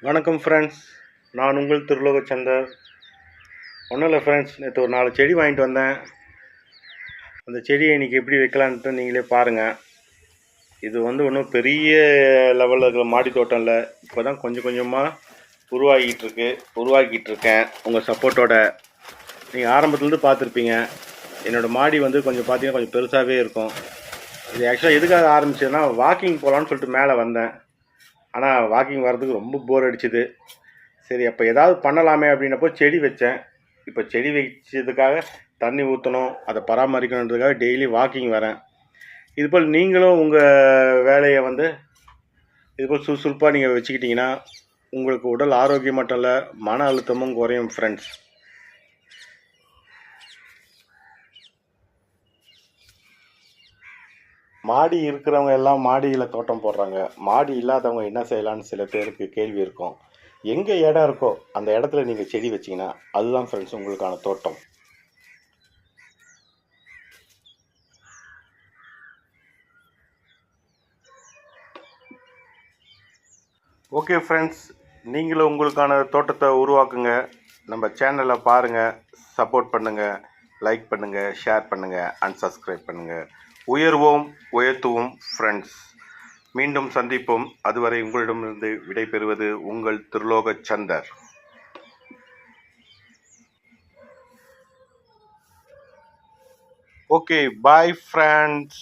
வணக்கம் ஃப்ரெண்ட்ஸ், நான் உங்கள் திருலோக சந்தர். ஒன்றும் இல்லை ஃப்ரெண்ட்ஸ், நேற்று ஒரு 4 செடி வாங்கிட்டு வந்தேன். அந்த செடியை இன்றைக்கி எப்படி வைக்கலான்ட்டு நீங்களே பாருங்கள். இது ஒன்றும் பெரிய லெவலில் இருக்கிற மாடி தோட்டம் இல்லை. இப்போ தான் கொஞ்சம் கொஞ்சமாக உருவாக்கிட்டு இருக்கேன் உங்கள் சப்போர்ட்டோட. நீங்கள் ஆரம்பத்துலேருந்து பார்த்துருப்பீங்க. என்னோடய மாடி கொஞ்சம் பார்த்தீங்கன்னா கொஞ்சம் பெருசாகவே இருக்கும். இது ஆக்சுவலாக எதுக்காக ஆரம்பிச்சதுன்னா, வாக்கிங் போகலான்னு சொல்லிட்டு மேலே வந்தேன். ஆனால் வாக்கிங் வர்றதுக்கு ரொம்ப போர் அடிச்சுது. சரி, அப்போ ஏதாவது பண்ணலாமே அப்படின்னப்போ செடி வச்சேன். இப்போ செடி வச்சதுக்காக தண்ணி ஊற்றணும், அதை பராமரிக்கணுன்றதுக்காக டெய்லி வாக்கிங் வரேன். இதுபோல் நீங்களும் உங்கள் வேலையை இதுபோல் சுறுசுறுப்பாக நீங்கள் வச்சுக்கிட்டிங்கன்னா உங்களுக்கு உடல் ஆரோக்கியம் மட்டும் இல்லை, மன அழுத்தமும் குறையும் ஃப்ரெண்ட்ஸ். மாடி இருக்கிறவங்க எல்லாம் மாடியில் தோட்டம் போடுறாங்க. மாடி இல்லாதவங்க என்ன செய்யலான்னு சில பேருக்கு கேள்வி இருக்கும். எங்கே இடம் இருக்கோ அந்த இடத்துல நீங்கள் செடி வச்சிங்கன்னா அதுதான் ஃப்ரெண்ட்ஸ் உங்களுக்கான தோட்டம். ஓகே ஃப்ரெண்ட்ஸ், நீங்களும் உங்களுக்கான தோட்டத்தை உருவாக்குங்க. நம்ம சேனலை பாருங்கள், சப்போர்ட் பண்ணுங்கள், லைக் பண்ணுங்கள், ஷேர் பண்ணுங்கள் அண்ட் சப்ஸ்கிரைப் பண்ணுங்கள். உயர்வோம், உயர்த்துவோம் ஃப்ரெண்ட்ஸ். மீண்டும் சந்திப்போம். அதுவரை உங்களிடமிருந்து விடைபெறுவது உங்கள் Thiruloka Chandar. Okay, bye friends.